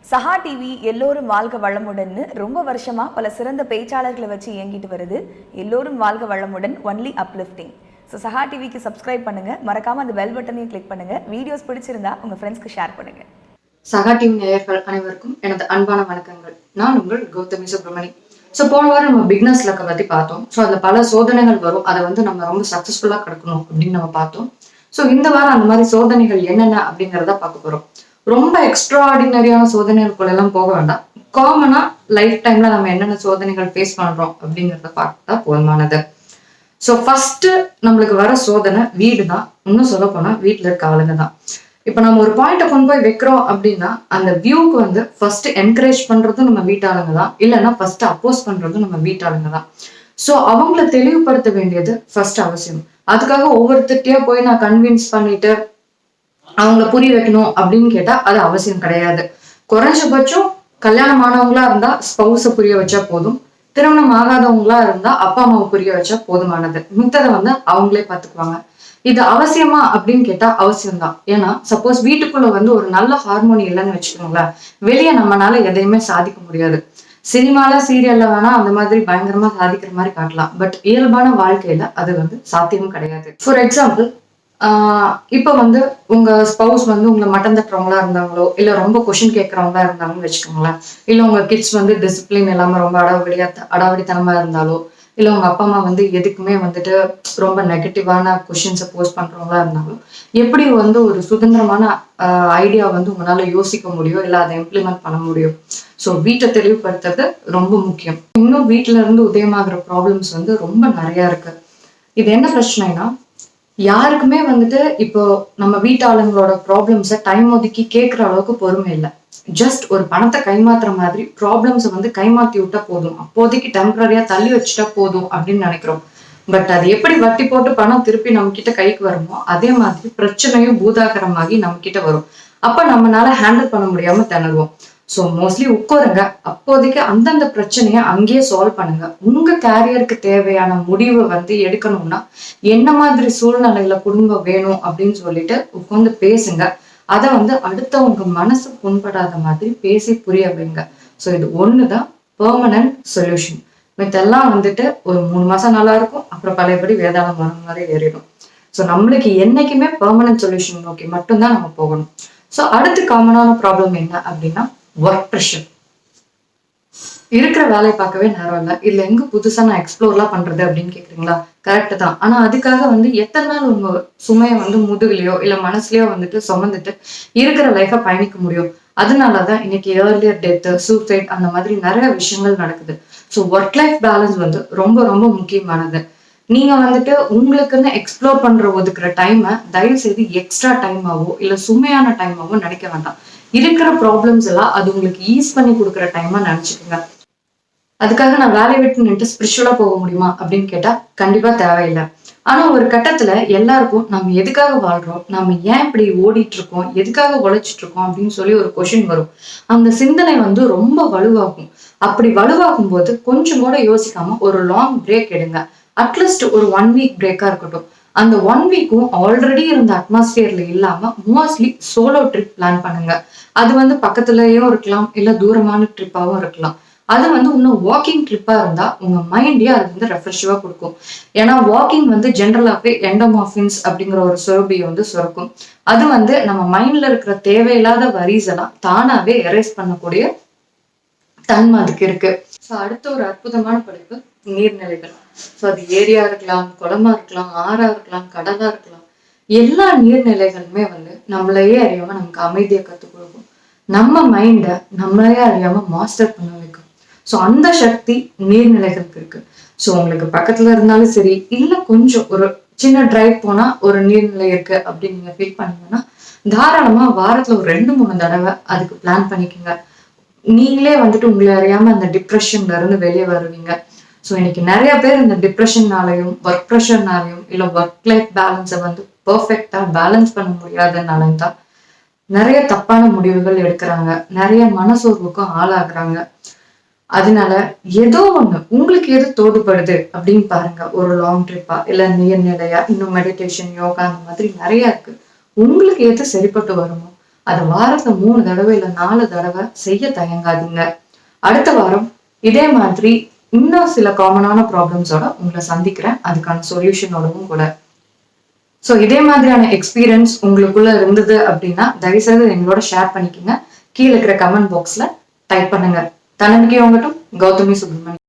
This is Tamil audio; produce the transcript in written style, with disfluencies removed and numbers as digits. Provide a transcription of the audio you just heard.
சஹா டிவி எல்லோரும் வாழ்க வளமுடன் ரொம்ப வருஷமா பல சிறந்த பேச்சாளர்களை வச்சு இயங்கிட்டு வருது. எல்லோரும் வாழ்க வளமுடன் ஒன்லி அப்லிஃப்டிங். ஸோ சஹா டிவிக்கு சப்ஸ்கிரைப் பண்ணுங்க, மறக்காம அந்த பெல் பட்டனையும் கிளிக் பண்ணுங்க. வீடியோஸ் பிடிச்சிருந்தா உங்க ஃப்ரெண்ட்ஸ்க்கு ஷேர் பண்ணுங்க. சஹா டிவி நேயர்கள் அனைவருக்கும் எனது அன்பான வணக்கங்கள். நான் உங்கள் கௌதமி சுப்ரமணி. ஸோ போன வாரம் நம்ம பிக்னஸ் லக்கை பத்தி பார்த்தோம். ஸோ அதுல பல சோதனைகள் வரும், அதை நம்ம ரொம்ப சக்சஸ்ஃபுல்லா கிடக்கணும் அப்படின்னு நம்ம பார்த்தோம். ஸோ இந்த வாரம் அந்த மாதிரி சோதனைகள் என்னென்ன அப்படிங்கிறத பார்க்க போறோம். ரொம்ப எக்ஸ்ட்ராடினரியான சோதனைகளுக்குள்ள எல்லாம் போக வேண்டாம். காமனா லைஃப் டைம்ல நம்ம என்னென்ன சோதனைகள் ஃபேஸ் பண்றோம் அப்படிங்கிறத பார்த்தா போதுமானது. ஸோ ஃபர்ஸ்ட் நம்மளுக்கு வர சோதனை வீடு தான். இன்னும் சொல்ல போனா வீட்டுல இருக்க ஆளுங்க தான். இப்ப நம்ம ஒரு பாயிண்ட கொண்டு போய் வைக்கிறோம் அப்படின்னா அந்த வியூக்கு ஃபர்ஸ்ட் என்கரேஜ் பண்றதும் நம்ம வீட்டாளுங்க தான், இல்லைன்னா ஃபர்ஸ்ட் அப்போஸ் பண்றதும் நம்ம வீட்டாளுங்க தான். ஸோ அவங்கள தெளிவுபடுத்த வேண்டியது ஃபர்ஸ்ட் அவசியம். அதுக்காக ஒவ்வொருத்திட்டையா போய் நான் கன்வின்ஸ் பண்ணிட்டு அவங்கள புரிய வைக்கணும் அப்படின்னு கேட்டா அது அவசியம் கிடையாது. குறைஞ்சபட்சம் கல்யாணம் ஆனவங்களா இருந்தா ஸ்பௌஸ புரிய வச்சா போதும். திருமணம் ஆகாதவங்களா இருந்தா அப்பா அம்மாவை புரிய வச்சா போதுமானது. மித்ததை அவங்களே பாத்துக்குவாங்க. இது அவசியமா அப்படின்னு கேட்டா அவசியம்தான். ஏன்னா சப்போஸ் வீட்டுக்குள்ள ஒரு நல்ல ஹார்மோனி இல்லைன்னு வச்சுக்கோங்களேன், வெளியே நம்மளால எதையுமே சாதிக்க முடியாது. சினிமால சீரியல்ல வேணா அந்த மாதிரி பயங்கரமா சாதிக்கிற மாதிரி காட்டலாம், பட் இயல்பான வாழ்க்கையில அது சாத்தியமும் கிடையாது. ஃபார் எக்ஸாம்பிள், இப்ப உங்க ஸ்பௌஸ் உங்களை மட்டம் தட்டுறவங்களா இருந்தாங்களோ, இல்ல ரொம்ப கொஸ்டின் கேட்கறவங்களா இருந்தாங்கன்னு வச்சுக்கோங்களேன், இல்ல உங்க கிட்ஸ் டிசிப்ளின் இல்லாம ரொம்ப அடாவடித்தனமா இருந்தாலோ, இல்ல உங்க அப்பா அம்மா எதுக்குமே ரொம்ப நெகட்டிவான கொஸ்டின்ஸை போஸ்ட் பண்றவங்களா இருந்தாலும், எப்படி ஒரு சுதந்திரமான ஐடியா உங்களால யோசிக்க முடியும், இல்ல அதை இம்ப்ளிமெண்ட் பண்ண முடியும். ஸோ வீட்டை தெளிவுபடுத்துறது ரொம்ப முக்கியம். இன்னும் வீட்டுல இருந்து உதயமாகிற ப்ராப்ளம்ஸ் ரொம்ப நிறைய இருக்கு. இது என்ன பிரச்சனைனா, யாருக்குமே இப்போ நம்ம வீட்டாளுங்களோட ப்ராப்ளம்ஸை டைம் ஒதுக்கி கேட்குற அளவுக்கு பொறுமை இல்லை. ஜஸ்ட் ஒரு பணத்தை கைமாத்துற மாதிரி ப்ராப்ளம்ஸை கைமாத்தி விட்டா போதும், அப்போதைக்கு டெம்பரரியா தள்ளி வச்சுட்டா போதும் அப்படின்னு நினைக்கிறோம். பட் அது எப்படி வட்டி போட்டு பணம் திருப்பி நம்ம கிட்ட கைக்கு வருமோ, அதே மாதிரி பிரச்சனையும் பூதாகரமாகி நம்ம கிட்ட வரும். அப்ப நம்மளால ஹேண்டில் பண்ண முடியாம திணறுவோம். ஸோ மோஸ்ட்லி உட்காருங்க, அப்போதைக்கு அந்தந்த பிரச்சனைய அங்கேயே சால்வ் பண்ணுங்க. உங்க கேரியருக்கு தேவையான முடிவை எடுக்கணும்னா என்ன மாதிரி சூழ்நிலையில குடும்பம் வேணும் அப்படின்னு சொல்லிட்டு உட்காந்து பேசுங்க. அதை அடுத்தவங்க மனசு புண்படாத மாதிரி பேசி புரிய வைங்க. ஸோ இது ஒண்ணுதான் பெர்மனன்ட் சொல்யூஷன். இதெல்லாம் ஒரு 3 மாசம் நல்லா இருக்கும், அப்புறம் பழையபடி வேதாளம் வர மாதிரி ஏறிடும். ஸோ நம்மளுக்கு என்னைக்குமே பெர்மனன்ட் சொல்யூஷன் நோக்கி மட்டும்தான் நம்ம போகணும். ஸோ அடுத்து காமனான ப்ராப்ளம் என்ன அப்படின்னா ஒர்க் ப்ரெஷர். இருக்கிற வேலையை பார்க்கவே நேரம் இல்லை, இல்ல எங்க புதுசா நான் எக்ஸ்ப்ளோர்லாம் பண்றது அப்படின்னு கேக்குறீங்களா? கரெக்ட் தான். ஆனா அதுக்காக எத்தனை நாள் உங்க சுமையை முதுகுலையோ இல்ல மனசுலயோ சுமந்துட்டு இருக்கிற லைஃபை பயணிக்க முடியும்? அதனாலதான் இன்னைக்கு ஏர்லியர் டெத், சூசைட் அந்த மாதிரி நிறைய விஷயங்கள் நடக்குது. ஸோ ஒர்க் லைஃப் பேலன்ஸ் ரொம்ப ரொம்ப முக்கியமானது. நீங்க உங்களுக்குன்னு எக்ஸ்ப்ளோர் பண்ற ஒதுக்குற டைமை தயவு செய்து எக்ஸ்ட்ரா டைமாவோ இல்ல சுமையான டைமாவோ நினைக்க வேண்டாம். இருக்கிற ப்ராப்ளம்ஸ் எல்லாம் அது உங்களுக்கு ஈஸ் பண்ணி கொடுக்குற டைமா நினைச்சுக்கோங்க. அதுக்காக நான் வேலையை விட்டு நின்று ஸ்பிரிச்சுவலா போக முடியுமா அப்படின்னு கேட்டா கண்டிப்பா தேவையில்லை. ஆனா ஒரு கட்டத்துல எல்லாருக்கும் நம்ம எதுக்காக வாழ்றோம், நம்ம ஏன் இப்படி ஓடிட்டு இருக்கோம், எதுக்காக உழைச்சிட்டு இருக்கோம் அப்படின்னு சொல்லி ஒரு கொஸ்டின் வரும். அந்த சிந்தனை ரொம்ப வலுவாகும். அப்படி வலுவாகும் போது கொஞ்சம் கூட யோசிக்காம ஒரு லாங் பிரேக் எடுங்க. அட்லீஸ்ட் ஒரு 1 வீக் பிரேக்கா இருக்கட்டும். அந்த 1 வீக்கும் ஆல்ரெடி இருந்த அட்மாஸ்பியர்ல இல்லாம மோஸ்ட்லி சோலோ ட்ரிப் பிளான் பண்ணுங்க. அது பக்கத்துலயும் இருக்கலாம், இல்ல தூரமான ட்ரிப்பாவும் இருக்கலாம். அது இன்னும் வாக்கிங் ட்ரிப்பா இருந்தா உங்க மைண்டே அது ரெஃப்ரெஷ்வா கொடுக்கும். ஏன்னா வாக்கிங் ஜென்ரலாவே எண்டோமார்பின்ஸ் அப்படிங்கிற ஒரு சுரபியை சுரக்கும். அது நம்ம மைண்ட்ல இருக்கிற தேவையில்லாத வரிஸ் எல்லாம் தானாவே எரேஸ் பண்ணக்கூடிய தன்மை அதுக்கு இருக்கு. ஸோ அடுத்த ஒரு அற்புதமான படைப்பு நீர்நிலைகள். ஸோ அது ஏரியா இருக்கலாம், குளமா இருக்கலாம், ஆறா இருக்கலாம், கடலா இருக்கலாம். எல்லா நீர்நிலைகளுமே நம்மளையே அறியாம நமக்கு அமைதியை கற்றுக் கொடுக்கும். நம்ம மைண்டை நம்மளையே அறியாம மாஸ்டர் பண்ண வைக்கும். ஸோ அந்த சக்தி நீர்நிலைகளுக்கு இருக்கு. ஸோ உங்களுக்கு பக்கத்துல இருந்தாலும் சரி, இல்ல கொஞ்சம் ஒரு சின்ன டிரைவ் போனா ஒரு நீர்நிலை இருக்கு அப்படின்னு நீங்க ஃபீல் பண்ணீங்கன்னா தாராளமா வாரத்துல ஒரு 2-3 தடவை அதுக்கு பிளான் பண்ணிக்கோங்க. நீங்களே உங்களை அறியாம அந்த டிப்ரெஷன்ல இருந்து வெளியே வருவீங்க. ஸோ இன்னைக்கு நிறைய பேர் இந்த டிப்ரெஷன்னாலையும் ஒர்க் ப்ரெஷர்னாலையும் இல்ல ஒர்க் லைஃப் பேலன்ஸை பெர்ஃபெக்டா பேலன்ஸ் பண்ண முடியாதனாலும் தான் நிறைய தப்பான முடிவுகள் எடுக்கிறாங்க, நிறைய மனசோர்வுக்கும் ஆளாகிறாங்க. அதனால ஏதோ ஒண்ணு உங்களுக்கு எது தோதுப்படுது அப்படின்னு பாருங்க. ஒரு லாங் ட்ரிப்பா, இல்ல நீர்நிலையா, இன்னும் மெடிடேஷன், யோகா அந்த மாதிரி நிறைய இருக்கு. உங்களுக்கு எது சரிப்பட்டு வருமோ அதை வாரத்துல 3 தடவை இல்ல 4 தடவை செய்ய தயங்காதீங்க. அடுத்த வாரம் இதே மாதிரி இன்னும் சில காமனான ப்ராப்ளம்ஸோட உங்களை சந்திக்கிறேன், அதுக்கான சொல்யூஷனோடவும் கூட. ஸோ இதே மாதிரியான எக்ஸ்பீரியன்ஸ் உங்களுக்குள்ள இருந்தது அப்படின்னா தயவுசெய்து எங்களோட ஷேர் பண்ணிக்கோங்க. கீழே இருக்கிற கமெண்ட் பாக்ஸ்ல டைப் பண்ணுங்க. தன்னம்பிக்கை உங்கட்டும். கௌதமி சுப்ரமணி.